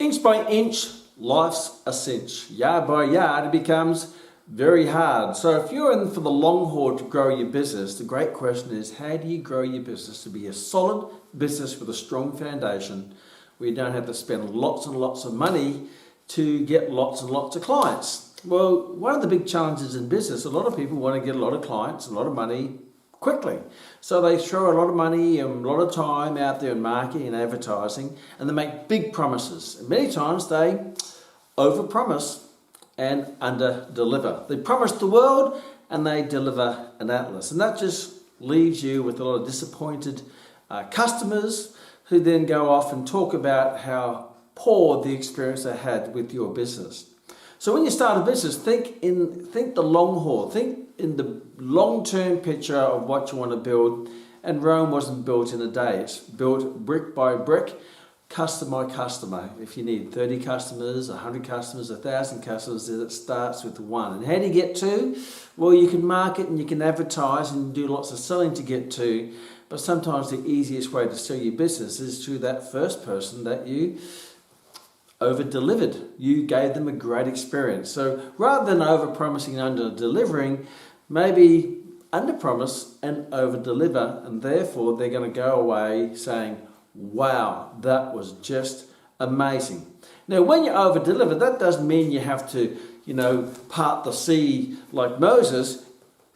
Inch by inch, life's a cinch. Yard by yard, it becomes very hard. So if you're in for the long haul to grow your business, the great question is, how do you grow your business to be a solid business with a strong foundation where you don't have to spend lots and lots of money to get lots and lots of clients? Well, one of the big challenges in business, a lot of people want to get a lot of clients, a lot of money quickly. So they throw a lot of money and a lot of time out there in marketing and advertising, and they make big promises. And many times they overpromise and under-deliver. They promise the world and they deliver an atlas. And that just leaves you with a lot of disappointed customers who then go off and talk about how poor the experience they had with your business. So when you start a business, think the long haul. Think in the long-term picture of what you want to build. And Rome wasn't built in a day. It's built brick by brick, customer by customer. If you need 30 customers, 100 customers, 1,000 customers, it starts with one. And how do you get to? Well, you can market and you can advertise and do lots of selling to get to. But sometimes the easiest way to sell your business is to that first person that you over-delivered. You gave them a great experience. So rather than over-promising and under-delivering, maybe under-promise and over-deliver, and therefore they're going to go away saying, wow, that was just amazing. Now, when you over-deliver, that doesn't mean you have to, part the sea like Moses.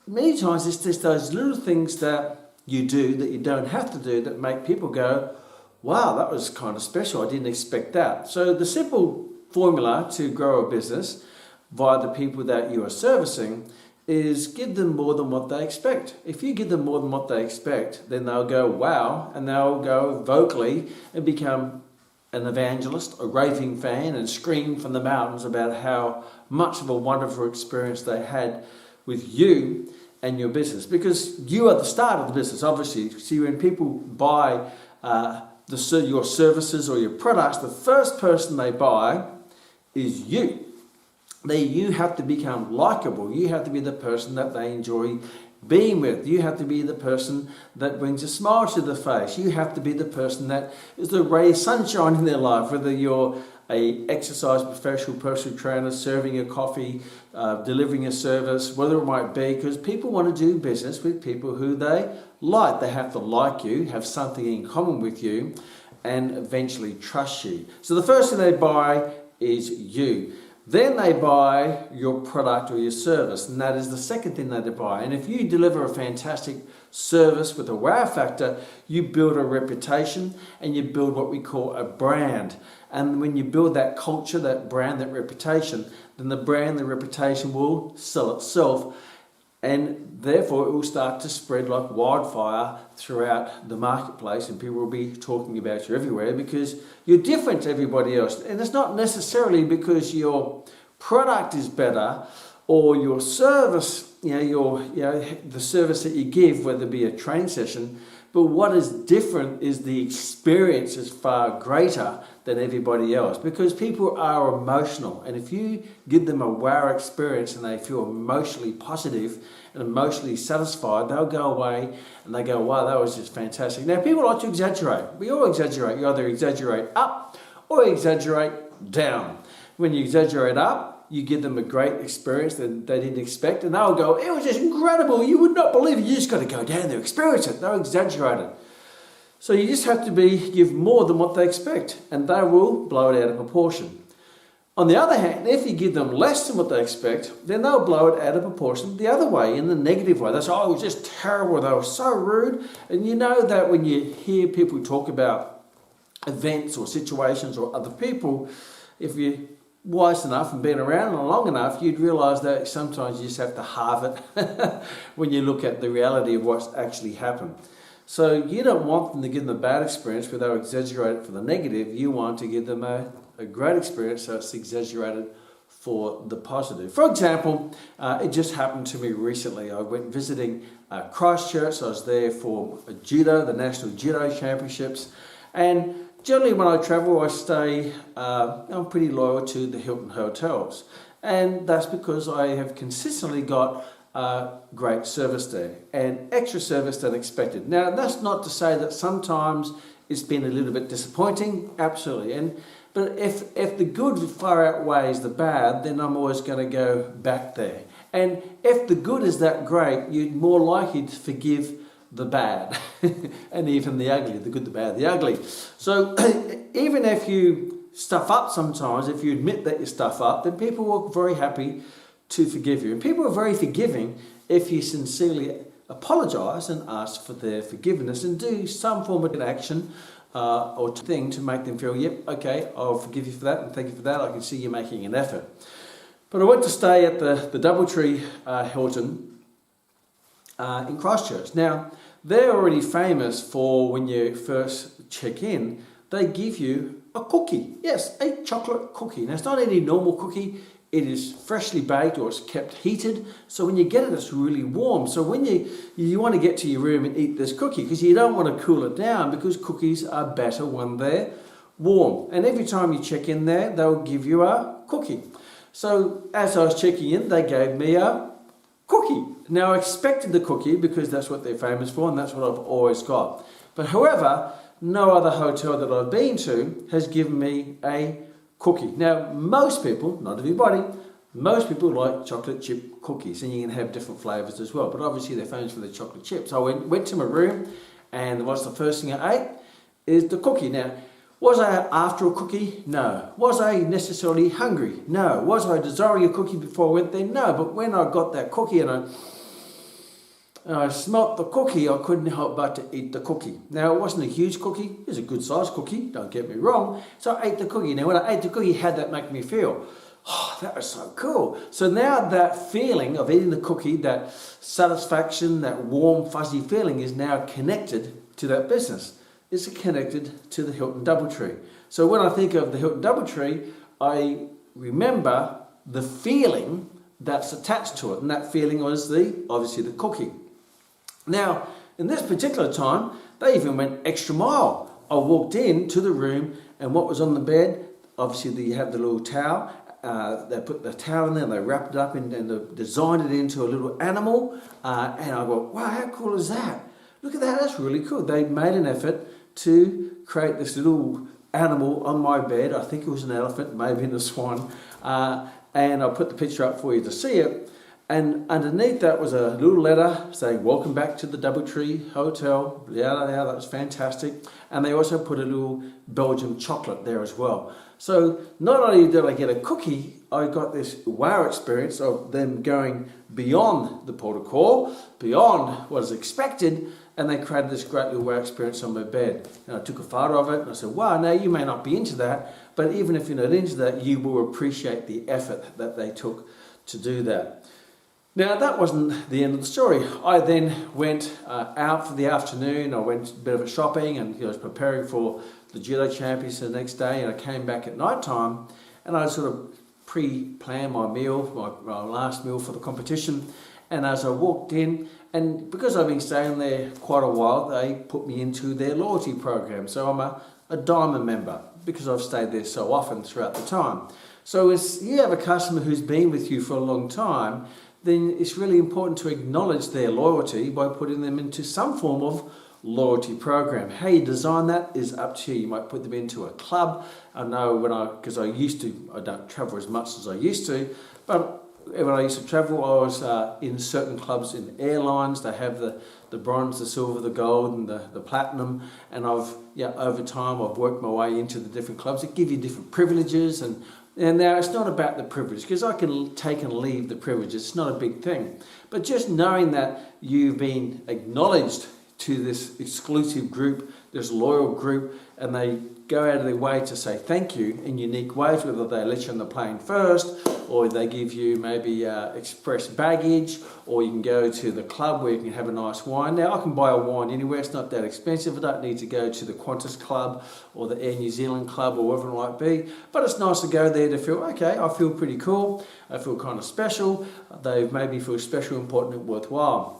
Many times it's just those little things that you do that you don't have to do that make people go, wow, that was kind of special. I didn't expect that. So the simple formula to grow a business via the people that you are servicing is give them more than what they expect. If you give them more than what they expect, then they'll go, wow, and they'll go vocally and become an evangelist, a raving fan, and scream from the mountains about how much of a wonderful experience they had with you and your business. Because you are the start of the business, obviously. See, when people buy your services or your products, the first person they buy is you. You have to become likable. You have to be the person that they enjoy being with. You have to be the person that brings a smile to the face. You have to be the person that is the ray of sunshine in their life, whether you're a exercise professional, personal trainer, serving a coffee, delivering a service, whatever it might be, because people want to do business with people who they like. They have to like you, have something in common with you, and eventually trust you. So the first thing they buy is you. Then they buy your product or your service, and that is the second thing that they buy. And if you deliver a fantastic service with a wow factor, you build a reputation and you build what we call a brand. And when you build that culture, that brand, that reputation, then the brand, the reputation will sell itself, and therefore it will start to spread like wildfire throughout the marketplace, and people will be talking about you everywhere because you're different to everybody else. And it's not necessarily because your product is better or your service, the service that you give, whether it be a training session, but what is different is the experience is far greater than everybody else, because people are emotional, and if you give them a wow experience and they feel emotionally positive and emotionally satisfied, they'll go away and they go, wow, that was just fantastic. Now, people like to exaggerate. We all exaggerate. You either exaggerate up or exaggerate down. When you exaggerate up, you give them a great experience that they didn't expect, and they'll go, it was just incredible, you would not believe it, you just got to go down there, experience it. They'll exaggerate it. So you just have to give more than what they expect, and they will blow it out of proportion. On the other hand, if you give them less than what they expect, then they'll blow it out of proportion the other way, in the negative way. They'll say, oh, it was just terrible, they were so rude. And you know that when you hear people talk about events or situations or other people, if you're wise enough and been around long enough, you'd realise that sometimes you just have to halve it when you look at the reality of what's actually happened. So you don't want them to give them a bad experience where they'll exaggerate it for the negative. You want to give them a great experience so it's exaggerated for the positive. For example, it just happened to me recently. I went visiting Christchurch. I was there for judo, the National Judo Championships, and generally when I travel, I stay, I'm pretty loyal to the Hilton hotels. And that's because I have consistently got great service there and extra service than expected. Now, that's not to say that sometimes it's been a little bit disappointing, absolutely. But if the good far outweighs the bad, then I'm always going to go back there. And if the good is that great, you're more likely to forgive the bad and even the ugly, the good, the bad, the ugly. So even if you stuff up sometimes, if you admit that you stuff up, then people are very happy to forgive you. And people are very forgiving if you sincerely apologise and ask for their forgiveness and do some form of action or thing to make them feel, yep, okay, I'll forgive you for that and thank you for that. I can see you making an effort. But I went to stay at the Doubletree Hilton in Christchurch. Now, they're already famous for when you first check in, they give you a cookie. Yes, a chocolate cookie. Now, it's not any normal cookie. It is freshly baked or it's kept heated. So when you get it, it's really warm. So when you want to get to your room and eat this cookie, because you don't want to cool it down, because cookies are better when they're warm. And every time you check in there, they'll give you a cookie. So as I was checking in, they gave me a cookie. Now I expected the cookie because that's what they're famous for and that's what I've always got. But however, no other hotel that I've been to has given me a cookie. Now most people, not everybody, most people like chocolate chip cookies, and you can have different flavours as well. But obviously they're famous for the chocolate chips. So I went to my room, and what's the first thing I ate? Is the cookie. Now, was I after a cookie? No. Was I necessarily hungry? No. Was I desiring a cookie before I went there? No. But when I got that cookie and I smelt the cookie, I couldn't help but to eat the cookie. Now, it wasn't a huge cookie. It was a good sized cookie, don't get me wrong. So I ate the cookie. Now, when I ate the cookie, how did that make me feel? Oh, that was so cool. So now that feeling of eating the cookie, that satisfaction, that warm, fuzzy feeling is now connected to that business. It's connected to the Hilton Doubletree. So when I think of the Hilton Doubletree, I remember the feeling that's attached to it. And that feeling was obviously the cookie. Now, in this particular time, they even went extra mile. I walked into the room, and what was on the bed, obviously you have the little towel. They put the towel in there and they wrapped it up and they designed it into a little animal. And I go, wow, how cool is that? Look at that, that's really cool. They made an effort to create this little animal on my bed. I think it was an elephant, maybe a swan. And I'll put the picture up for you to see it. And underneath that was a little letter saying, welcome back to the Doubletree Hotel. Yeah, that was fantastic. And they also put a little Belgian chocolate there as well. So not only did I get a cookie, I got this wow experience of them going beyond the protocol, beyond what is expected, and they created this great little wow experience on my bed. And I took a photo of it and I said, wow, now you may not be into that, but even if you're not into that, you will appreciate the effort that they took to do that. Now, that wasn't the end of the story. I then went out for the afternoon. I went a bit of a shopping and was preparing for the judo champions the next day, and I came back at night time and I sort of pre-planned my meal, my last meal for the competition. And as I walked in, and because I've been staying there quite a while, they put me into their loyalty program. So I'm a diamond member because I've stayed there so often throughout the time. So as you have a customer who's been with you for a long time, then it's really important to acknowledge their loyalty by putting them into some form of loyalty program. How you design that is up to you. You might put them into a club. I know because I don't travel as much as I used to, but when I used to travel, I was in certain clubs in airlines. They have the bronze, the silver, the gold, and the platinum. And over time, I've worked my way into the different clubs that give you different privileges. And now it's not about the privilege, because I can take and leave the privilege. It's not a big thing. But just knowing that you've been acknowledged to this exclusive group, this loyal group, and they go out of their way to say thank you in unique ways, whether they let you on the plane first, or they give you maybe express baggage, or you can go to the club where you can have a nice wine. Now, I can buy a wine anywhere. It's not that expensive. I don't need to go to the Qantas Club or the Air New Zealand Club or whatever it might be. But it's nice to go there to feel, okay, I feel pretty cool. I feel kind of special. They've made me feel special, important, and worthwhile.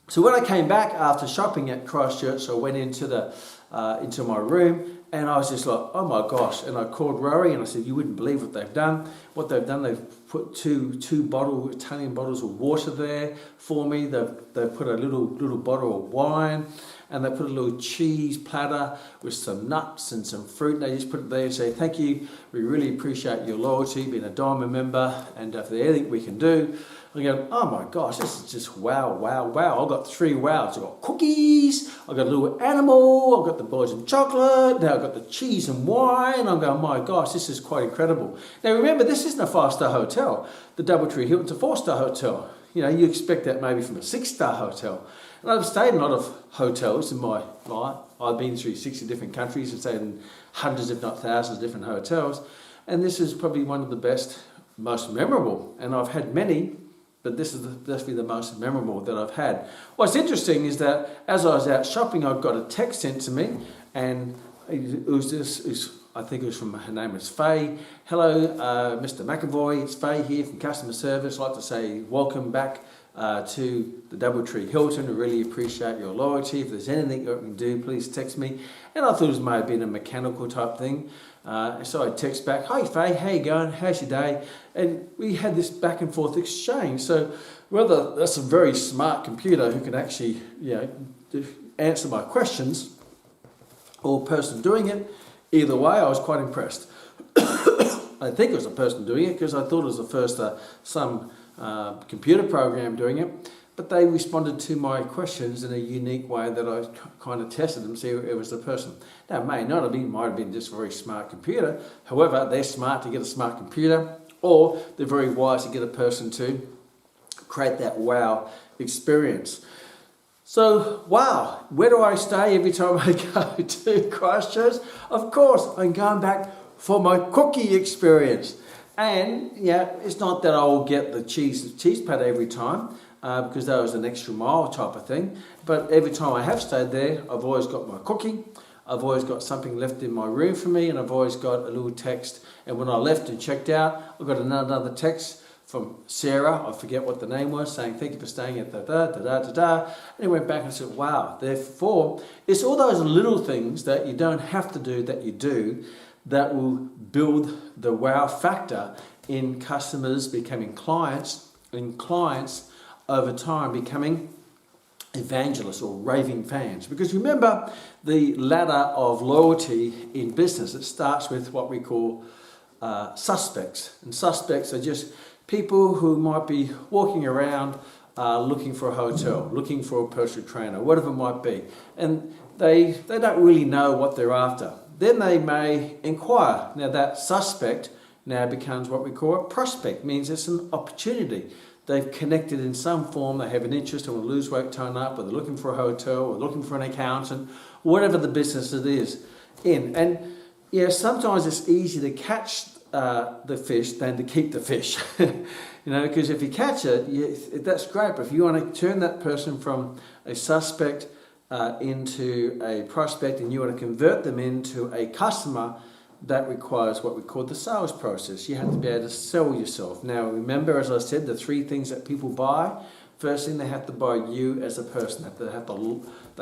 So when I came back after shopping at Christchurch, so I went into my room, and I was just like, oh my gosh. And I called Rory and I said, you wouldn't believe what they've done. What they've done, they've put two Italian bottles of water there for me. They've put a little bottle of wine. and they put a little cheese platter with some nuts and some fruit, and they just put it there and say, thank you, we really appreciate your loyalty, being a diamond member, and if there's anything we can do. I go, oh my gosh, this is just wow, wow, wow. I've got 3 wows. I've got cookies, I've got a little animal, I've got the Belgian chocolate, now I've got the cheese and wine. I'm going, my gosh, this is quite incredible. Now remember, this isn't a 5-star hotel. The Doubletree Hilton's a 4-star hotel. You know, you expect that maybe from a 6-star hotel. And I've stayed in a lot of hotels in my life. I've been through 60 different countries and stayed in hundreds, if not thousands, of different hotels. And this is probably one of the best, most memorable. And I've had many, but this is definitely the most memorable that I've had. What's interesting is that as I was out shopping, I got a text sent to me, and it was this, I think it was from, her name was Faye. Hello, Mr. McEvoy, it's Faye here from customer service. I'd like to say welcome back to the Doubletree Hilton. I really appreciate your loyalty. If there's anything you can do, please text me. And I thought it may have been a mechanical type thing. So I text back, hi Faye, how you going? How's your day? And we had this back and forth exchange. So whether that's a very smart computer who can actually, answer my questions, or person doing it, either way, I was quite impressed. I think it was a person doing it because I thought it was the first some computer program doing it. But they responded to my questions in a unique way that I kind of tested them, see if it was the person. Now, it may not have been, might have been just a very smart computer. However, they're smart to get a smart computer, or they're very wise to get a person to create that wow experience. So, wow, where do I stay every time I go to Christchurch? Of course, I'm going back for my cookie experience. And yeah, it's not that I will get the cheese platter every time, because that was an extra mile type of thing. But every time I have stayed there, I've always got my cookie, I've always got something left in my room for me, and I've always got a little text. And when I left and checked out, I got another text from Sarah, I forget what the name was, saying thank you for staying at da-da-da-da-da-da. And he went back and said, wow, therefore, it's all those little things that you don't have to do that you do that will build the wow factor in customers becoming clients, and clients over time becoming evangelists or raving fans. Because remember, the ladder of loyalty in business, it starts with what we call suspects. And suspects are just people who might be walking around looking for a hotel, looking for a personal trainer, whatever it might be. And they don't really know what they're after. Then they may inquire. Now that suspect now becomes what we call a prospect, means it's an opportunity. They've connected in some form, they have an interest and will lose weight, tone up, or they're looking for a hotel, or looking for an accountant, whatever the business it is in. And yeah, sometimes it's easier to catch the fish than to keep the fish. Because if you catch it, that's great. But if you want to turn that person from a suspect into a prospect, and you want to convert them into a customer, that requires what we call the sales process. You have to be able to sell yourself. Now, remember, as I said, the 3 things that people buy. First thing, they have to buy you as a person. They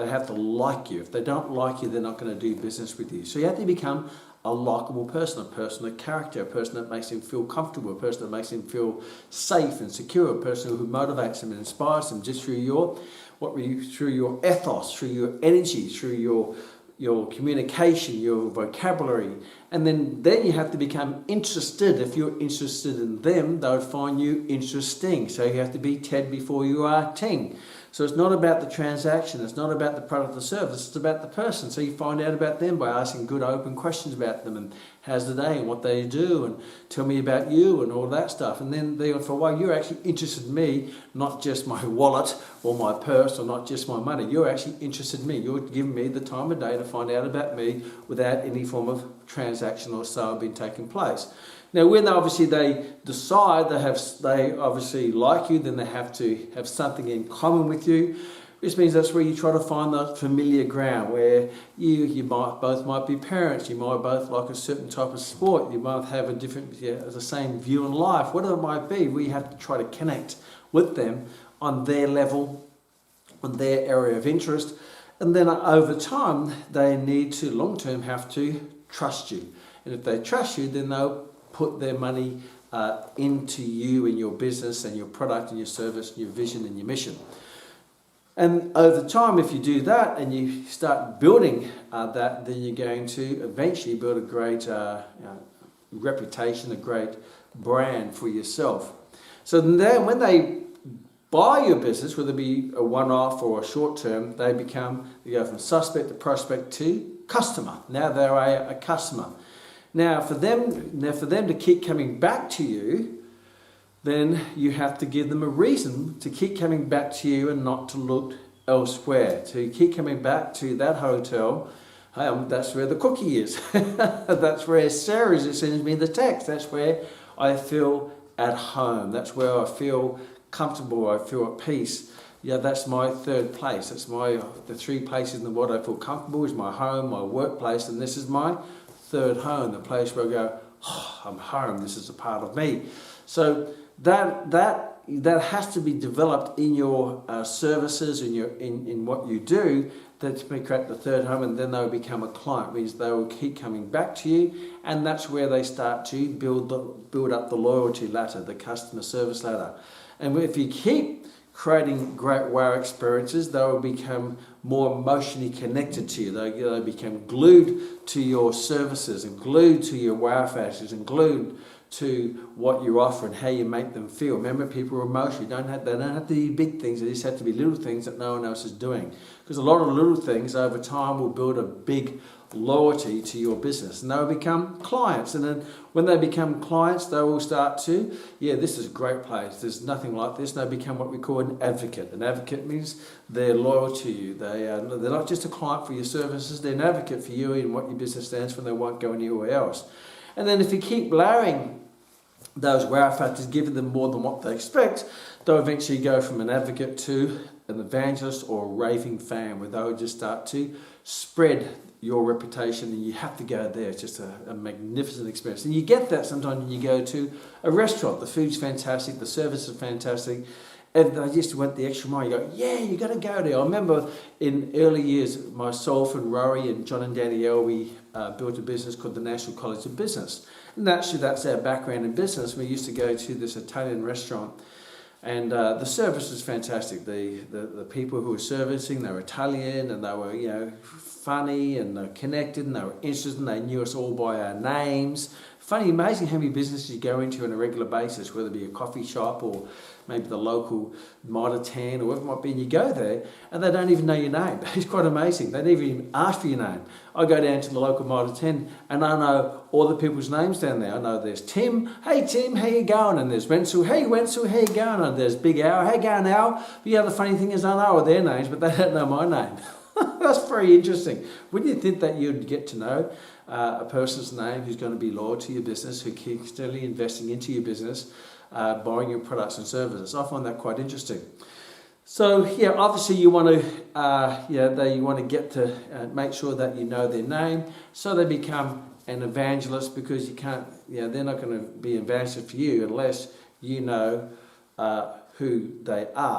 have to like you. If they don't like you, they're not going to do business with you. So you have to become a likable person, a person of character, a person that makes them feel comfortable, a person that makes them feel safe and secure, a person who motivates them and inspires them just through your ethos, through your energy, through your communication, your vocabulary. And then you have to become interested. If you're interested in them, they'll find you interesting. So you have to be Ted before you are Ting. So it's not about the transaction, it's not about the product or service, it's about the person. So you find out about them by asking good open questions about them, and how's the day and what they do, and tell me about you and all that stuff. And then they go, for a while, you're actually interested in me, not just my wallet or my purse or not just my money. You're actually interested in me. You're giving me the time of day to find out about me without any form of transaction or sale being taking place. Now, when they decide they obviously like you, then they have to have something in common with you, which means that's where you try to find the familiar ground, where you might be parents, you might both like a certain type of sport, you might have a different, the same view on life, whatever it might be. We have to try to connect with them on their level, on their area of interest, and then over time they need to long-term have to trust you. And if they trust you, then they'll put their money into you and your business and your product and your service and your vision and your mission. And over time, if you do that and you start building that, then you're going to eventually build a great reputation, a great brand for yourself. So then when they buy your business, whether it be a one-off or a short-term, they go from suspect to prospect to customer. Now they're a customer. Now for them to keep coming back to you, then you have to give them a reason to keep coming back to you and not to look elsewhere. To keep coming back to that hotel. That's where the cookie is. That's where Sarah is. It sends me the text. That's where I feel at home. That's where I feel comfortable. I feel at peace. Yeah, that's my third place. That's the three places in the world I feel comfortable is my home, my workplace, and this is my third home, the place where I go, oh, I'm home. This is a part of me. So that has to be developed in your services, in what you do. That's going to create the third home, and then they'll become a client, means they will keep coming back to you, and that's where they start to build up the loyalty ladder, the customer service ladder. And if you keep creating great wow experiences, they will become more emotionally connected to you. They become glued to your services and glued to your wow factors and glued to what you offer and how you make them feel. Remember, people are emotional. They don't have to be big things. They just have to be little things that no one else is doing. Because a lot of little things over time will build a big loyalty to your business, and they'll become clients. And then when they become clients, they will start to, this is a great place. There's nothing like this. And they become what we call an advocate. An advocate means they're loyal to you. They're not just a client for your services. They're an advocate for you and what your business stands for. And they won't go anywhere else. And then if you keep layering those wow factors, giving them more than what they expect, they'll eventually go from an advocate to an evangelist or a raving fan, where they'll just start to spread your reputation, and you have to go there. It's just a magnificent experience. And you get that sometimes when you go to a restaurant. The food's fantastic, the service is fantastic, and they just went the extra mile. You go, you got to go there. I remember in early years, myself and Rory and John and Danielle, we built a business called the National College of Business. And actually, that's our background in business. We used to go to this Italian restaurant, and the service was fantastic. The people who were servicing, they were Italian, and they were funny, and they were connected, and they were interested, and they knew us all by our names. Funny, amazing how many businesses you go into on a regular basis, whether it be a coffee shop or maybe the local Mitre 10 or whatever it might be, and you go there and they don't even know your name. It's quite amazing. They never even ask for your name. I go down to the local Mitre 10 and I know all the people's names down there. I know there's Tim, hey Tim, how you going? And there's Wenzel, hey Wenzel, how you going? And there's Big Al, how you going Al? But the funny thing is I know all their names, but they don't know my name. That's very interesting. Wouldn't you think that you'd get to know a person's name who's going to be loyal to your business, who keeps steadily investing into your business, buying your products and services? I find that quite interesting. So obviously you want to get to make sure that you know their name, so they become an evangelist, because you can't, they're not going to be an evangelist for you unless you know who they are.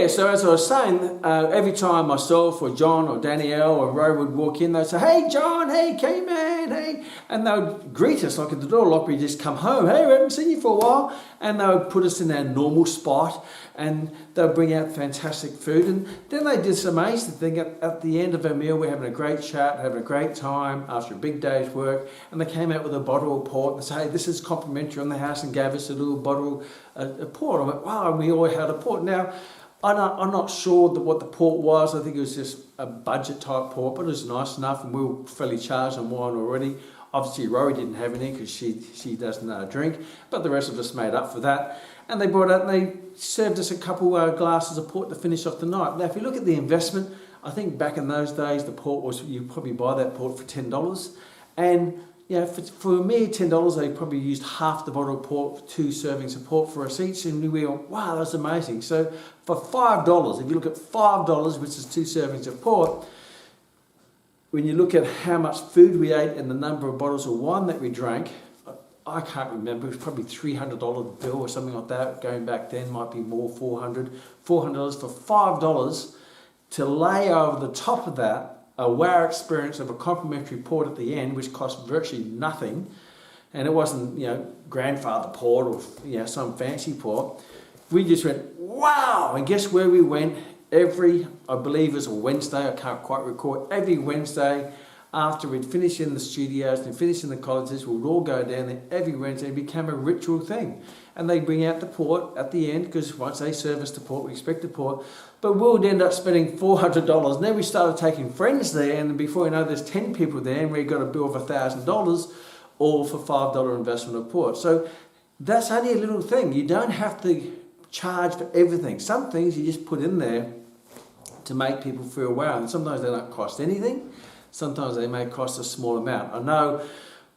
So as I was saying, every time myself or John or Danielle or Ro would walk in, they'd say, hey John, hey Kman, hey, and they would greet us like at the door, like we just come home. Hey, we haven't seen you for a while. And they would put us in our normal spot, and they'll bring out fantastic food. And then they did this amazing thing. At the end of our meal, we're having a great chat, having a great time after a big day's work, and they came out with a bottle of port and said, hey, this is complimentary on the house, and gave us a little bottle of port. I went, wow, and we all had a port. Now, I'm not sure what the port was. I think it was just a budget type port, but it was nice enough, and we were fairly charged on wine already. Obviously, Rory didn't have any because she doesn't drink, but the rest of us made up for that. And they brought out and they served us a couple glasses of port to finish off the night. Now, if you look at the investment, I think back in those days, the port was, you probably buy that port for $10. And for me, $10, they probably used half the bottle of port, 2 servings of port for us each, and we went, wow, that's amazing. So for $5, if you look at $5, which is 2 servings of port, when you look at how much food we ate and the number of bottles of wine that we drank, I can't remember, it was probably $300 bill or something like that. Going back then, might be more, $400 for $5 to lay over the top of that a wow experience of a complimentary port at the end, which cost virtually nothing, and it wasn't grandfather port or some fancy port. We just went wow, and guess where we went I believe it was a Wednesday, I can't quite recall, every Wednesday after we'd finished in the studios and finished in the colleges, we'd all go down there every Wednesday. It became a ritual thing. And they'd bring out the port at the end, because once they service the port, we expect the port. But we would end up spending $400. And then we started taking friends there, and before you know, there's 10 people there, and we got a bill of $1,000, all for $5 investment of port. So that's only a little thing. You don't have to charge for everything. Some things you just put in there to make people feel wow. And sometimes they don't cost anything. Sometimes they may cost a small amount. I know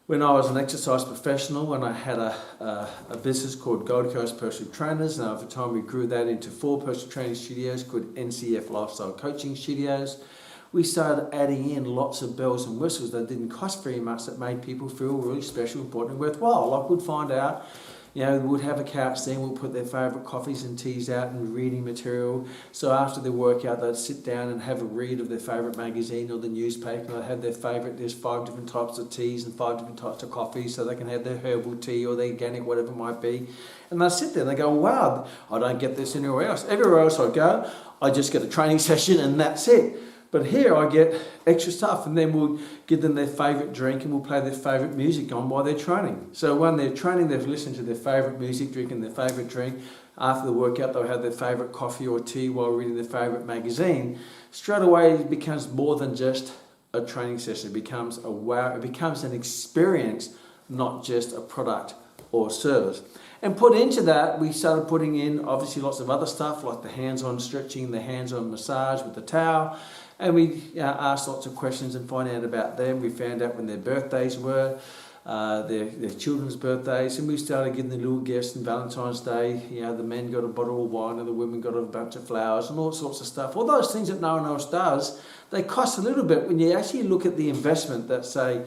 when I was an exercise professional, when I had a business called Gold Coast Personal Trainers, and over time we grew that into 4 personal training studios called NCF Lifestyle Coaching Studios, we started adding in lots of bells and whistles that didn't cost very much, that made people feel really special, important and worthwhile. Like we'd find out, we'd have a couch there, we'll put their favourite coffees and teas out and reading material. So after their workout, they'd sit down and have a read of their favourite magazine or the newspaper. They'd have their favourite, there's 5 different types of teas and 5 different types of coffees, so they can have their herbal tea or their organic, whatever it might be. And they sit there and they go, wow, I don't get this anywhere else. Everywhere else I go, I just get a training session and that's it. But here I get extra stuff, and then we'll give them their favourite drink and we'll play their favourite music on while they're training. So when they're training, they've listened to their favourite music, drinking their favourite drink. After the workout, they'll have their favourite coffee or tea while reading their favourite magazine. Straight away, it becomes more than just a training session. It becomes a wow. It becomes an experience, not just a product or service. And put into that, we started putting in obviously lots of other stuff like the hands-on stretching, the hands-on massage with the towel. And we asked lots of questions and find out about them. We found out when their birthdays were, their children's birthdays, and we started giving them little gifts on Valentine's Day. The men got a bottle of wine and the women got a bunch of flowers and all sorts of stuff. All those things that no one else does, they cost a little bit when you actually look at the investment that, say,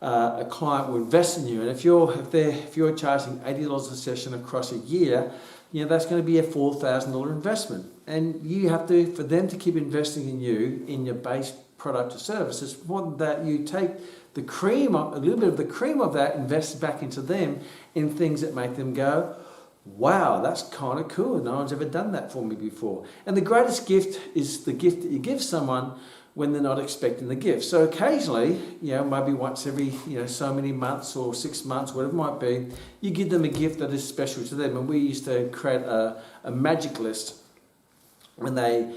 a client will invest in you. And if you're charging $80 a session across a year, that's going to be a $4,000 investment. And you have to, for them to keep investing in you, in your base product or service, it's important that you take the cream, a little bit of the cream of that, invest back into them in things that make them go, wow, that's kind of cool. No one's ever done that for me before. And the greatest gift is the gift that you give someone when they're not expecting the gift. So occasionally, maybe once every, so many months or 6 months, whatever it might be, you give them a gift that is special to them. And we used to create a magic list when they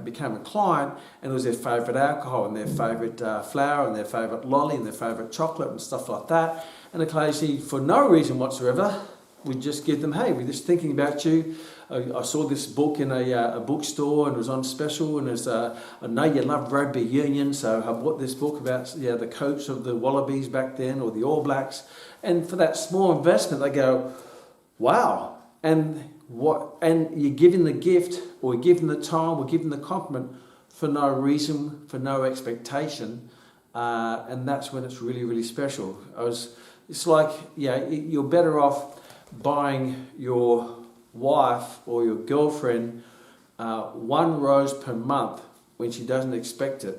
became a client, and it was their favourite alcohol and their favourite flour and their favourite lolly and their favourite chocolate and stuff like that. And occasionally, for no reason whatsoever, we'd just give them, hey, we're just thinking about you. I saw this book in a bookstore and it was on special, and it's I know you love rugby union, so I bought this book about the coach of the Wallabies back then, or the All Blacks. And for that small investment, they go, wow. And you're giving the gift, or you're giving the time, or giving the compliment for no reason, for no expectation, and that's when it's really, really special. It's like, you're better off buying your wife or your girlfriend 1 rose per month when she doesn't expect it,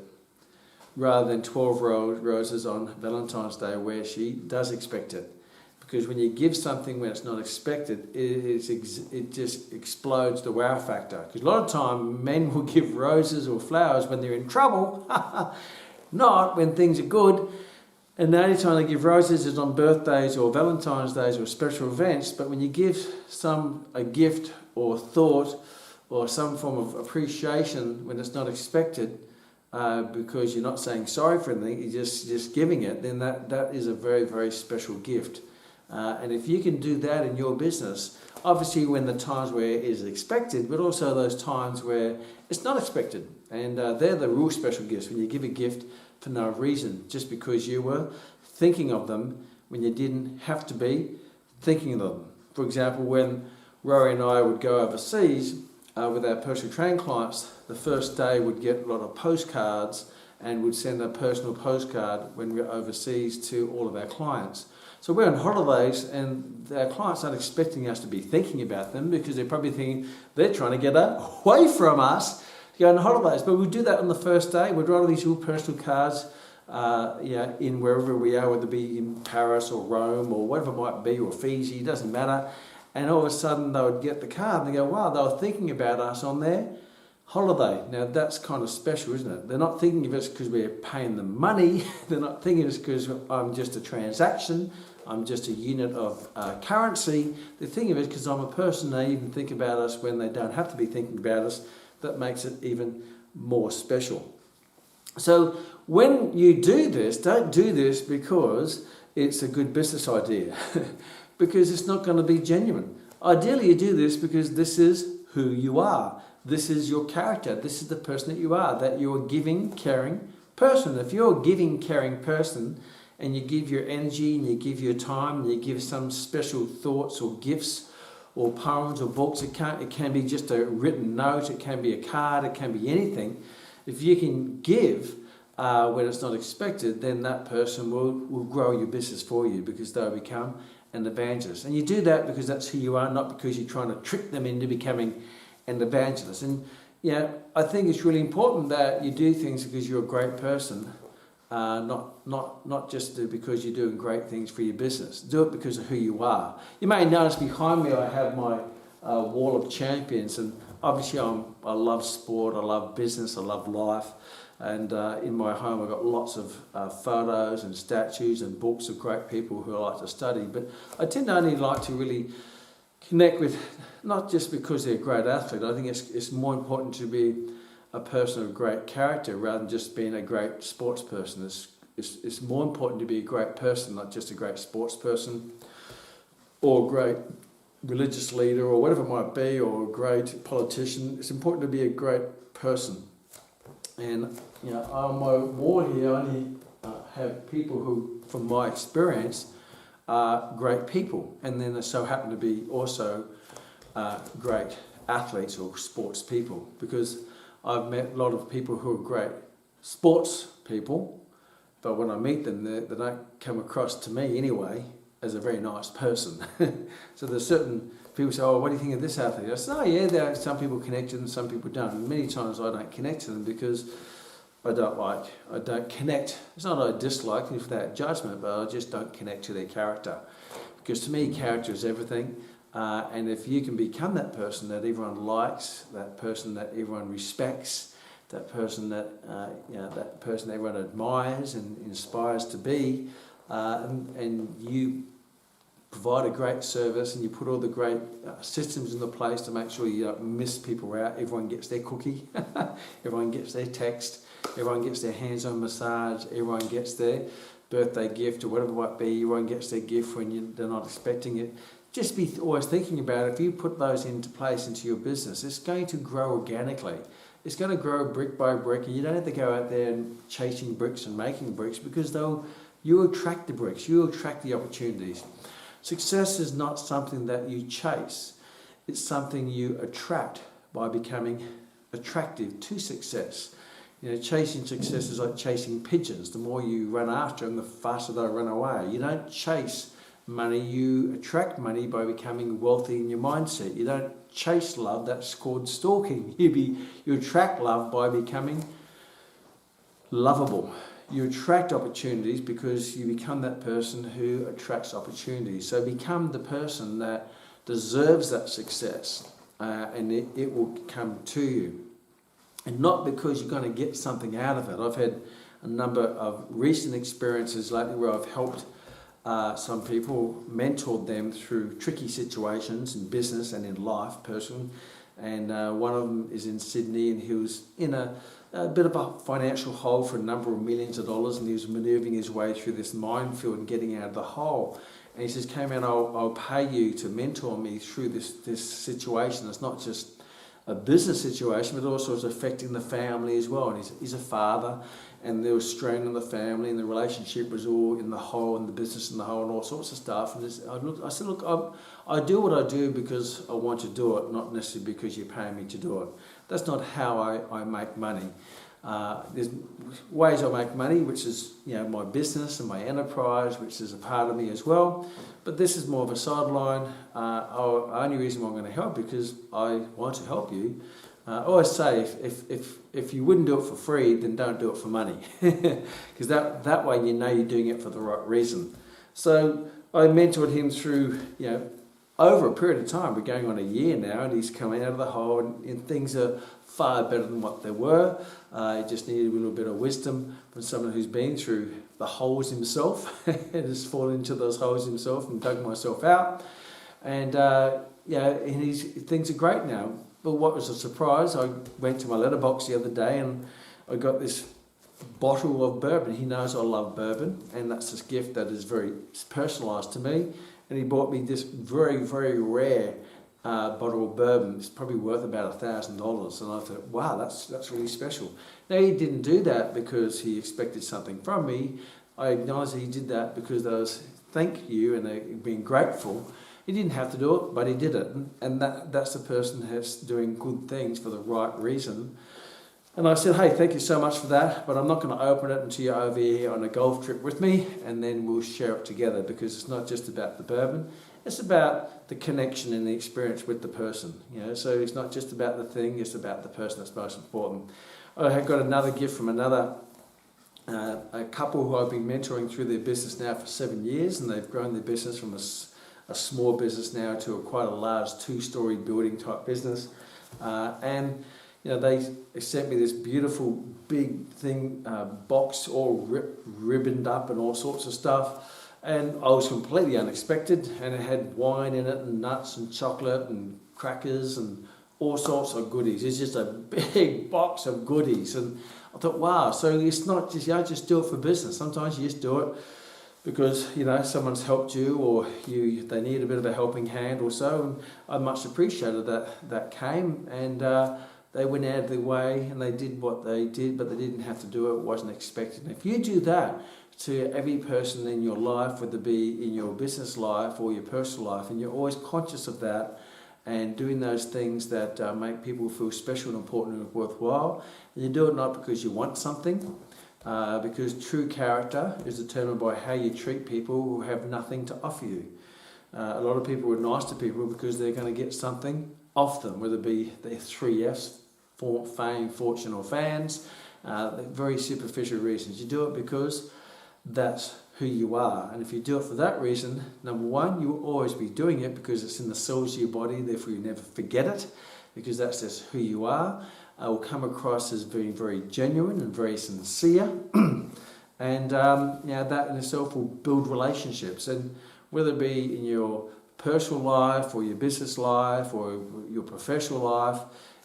rather than 12 roses on Valentine's Day where she does expect it. Because when you give something when it's not expected, it just explodes the wow factor. Because a lot of time men will give roses or flowers when they're in trouble, not when things are good. And the only time they give roses is on birthdays or Valentine's Days or special events. But when you give a gift or thought or some form of appreciation when it's not expected, because you're not saying sorry for anything, you're just giving it, then that is a very, very special gift. And if you can do that in your business, obviously when the times where it is expected, but also those times where it's not expected. And they're the real special gifts, when you give a gift for no reason, just because you were thinking of them when you didn't have to be thinking of them. For example, when Rory and I would go overseas with our personal training clients, the first day we'd get a lot of postcards and would send a personal postcard when we were overseas to all of our clients. So we're on holidays and our clients aren't expecting us to be thinking about them, because they're probably thinking they're trying to get away from us to go on holidays. But we do that on the first day. We'd write all these little personal cards in wherever we are, whether it be in Paris or Rome or whatever it might be, or Fiji, it doesn't matter. And all of a sudden they would get the card and they go, wow, they were thinking about us on there. holiday. Now that's kind of special, isn't it? They're not thinking of us because we're paying them money. They're not thinking of us because I'm just a transaction. I'm just a unit of currency. They're thinking of us because I'm a person. They even think about us when they don't have to be thinking about us. That makes it even more special. So when you do this, don't do this because it's a good business idea, because it's not going to be genuine. Ideally, you do this because this is who you are. This is your character. This is the person that you are, that you're a giving, caring person. If you're a giving, caring person and you give your energy and you give your time and you give some special thoughts or gifts or poems or books, it can be just a written note, it can be a card, it can be anything. If you can give when it's not expected, then that person will grow your business for you, because they'll become an evangelist. And you do that because that's who you are, not because you're trying to trick them into becoming an evangelist. And I think it's really important that you do things because you're a great person, not just because you're doing great things for your business. Do it because of who you are. You may notice behind me I have my wall of champions, and obviously I love sport, I love business, I love life. And in my home I've got lots of photos and statues and books of great people who I like to study. But I tend to only like to really connect with, not just because they're a great athlete. I think it's more important to be a person of great character rather than just being a great sports person. It's more important to be a great person, not just a great sports person or a great religious leader or whatever it might be, or a great politician. It's important to be a great person. And on my wall here I only have people who, from my experience, are great people, and then they so happen to be also great athletes or sports people, because I've met a lot of people who are great sports people, but when I meet them, they don't come across to me anyway as a very nice person. So there's certain people say, "Oh, what do you think of this athlete?" I say, "Oh yeah, there are some people connect to them, some people don't." And many times I don't connect to them because I don't connect. It's not that I dislike them without judgment, but I just don't connect to their character. Because to me, character is everything. And if you can become that person that everyone likes, that person that everyone respects, that person that that person everyone admires and inspires to be, and you provide a great service and you put all the great systems into place to make sure you don't miss people out. Everyone gets their cookie, everyone gets their text, everyone gets their hands-on massage, everyone gets their birthday gift or whatever it might be, everyone gets their gift when they're not expecting it. Just be always thinking about it. If you put those into place into your business, it's going to grow organically. It's going to grow brick by brick, and you don't have to go out there and chasing bricks and making bricks, because you attract the bricks, you attract the opportunities. Success is not something that you chase, it's something you attract by becoming attractive to success. Chasing success is like chasing pigeons. The more you run after them, the faster they'll run away. You don't chase money, you attract money by becoming wealthy in your mindset. You don't chase love, that's called stalking. You attract love by becoming lovable. You attract opportunities because you become that person who attracts opportunities. So become the person that deserves that success, and it will come to you. And not because you're going to get something out of it. I've had a number of recent experiences lately where I've helped some people, mentored them through tricky situations in business and in life, personally. And one of them is in Sydney, and he was in a bit of a financial hole for a number of millions of dollars, and he was manoeuvring his way through this minefield and getting out of the hole. And he says, "Kman, I'll pay you to mentor me through this situation. It's not just a business situation, but also it's affecting the family as well." And he's a father, and there was strain on the family, and the relationship was all in the hole, and the business in the hole, and all sorts of stuff. And I said, "Look, I do what I do because I want to do it, not necessarily because you're paying me to do it. That's not how I make money. There's ways I make money, which is my business and my enterprise, which is a part of me as well. But this is more of a sideline. The only reason why I'm going to help, because I want to help you. I always say, if you wouldn't do it for free, then don't do it for money, because that way you're doing it for the right reason." So I mentored him through over a period of time, we're going on a year now, and he's coming out of the hole, and things are far better than what they were. He just needed a little bit of wisdom from someone who's been through the holes himself and has fallen into those holes himself and dug myself out. And things are great now. But what was a surprise, I went to my letterbox the other day and I got this bottle of bourbon. He knows I love bourbon, and that's this gift that is very personalised to me. And he bought me this very, very rare bottle of bourbon. It's probably worth about $1,000. And I thought, wow, that's really special. Now, he didn't do that because he expected something from me. I acknowledge that he did that because there was thank you and being grateful. He didn't have to do it, but he did it. And that's the person that's doing good things for the right reason. And I said, hey, thank you so much for that, but I'm not going to open it until you're over here on a golf trip with me, and then we'll share it together, because it's not just about the bourbon, it's about the connection and the experience with the person. So it's not just about the thing, it's about the person that's most important. I have got another gift from a couple who I've been mentoring through their business now for 7 years, and they've grown their business from a small business now to quite a large 2-story building type business. They sent me this beautiful big thing, box all ribboned up and all sorts of stuff. And I was completely unexpected, and it had wine in it and nuts and chocolate and crackers and all sorts of goodies. It's just a big box of goodies. And I thought, wow, so it's not just, just do it for business. Sometimes you just do it because, someone's helped you, or they need a bit of a helping hand or so. And I much appreciated that came, and they went out of their way and they did what they did, but they didn't have to do it. It wasn't expected. And if you do that to every person in your life, whether it be in your business life or your personal life, and you're always conscious of that and doing those things that make people feel special and important and worthwhile, and you do it not because you want something, because true character is determined by how you treat people who have nothing to offer you. A lot of people are nice to people because they're going to get something off them, whether it be the 3 Fs, fame, fortune or fans, very superficial reasons. You do it because that's who you are. And if you do it for that reason, number one, you will always be doing it because it's in the cells of your body, therefore you never forget it, because that's just who you are. It will come across as being very genuine and very sincere. And that in itself will build relationships. And whether it be in your personal life or your business life or your professional life,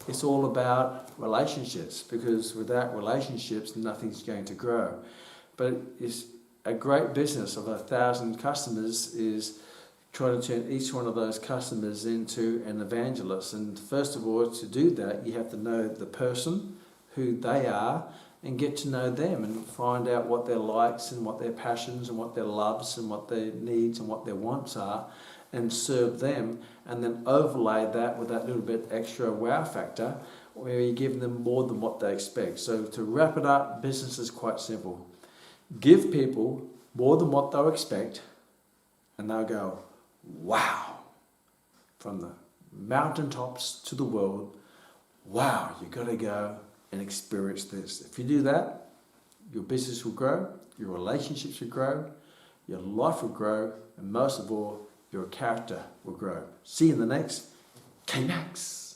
it's all about relationships, because without relationships, nothing's going to grow. But it's a great business of 1,000 customers is trying to turn each one of those customers into an evangelist. And first of all, to do that, you have to know the person, who they are, and get to know them and find out what their likes and what their passions and what their loves and what their needs and what their wants are, and serve them, and then overlay that with that little bit extra wow factor where you give them more than what they expect. So to wrap it up, business is quite simple. Give people more than what they'll expect, and they'll go, wow, from the mountaintops to the world, wow, you've got to go and experience this. If you do that, your business will grow, your relationships will grow, your life will grow, and most of all, your character will grow. See you in the next Kmax.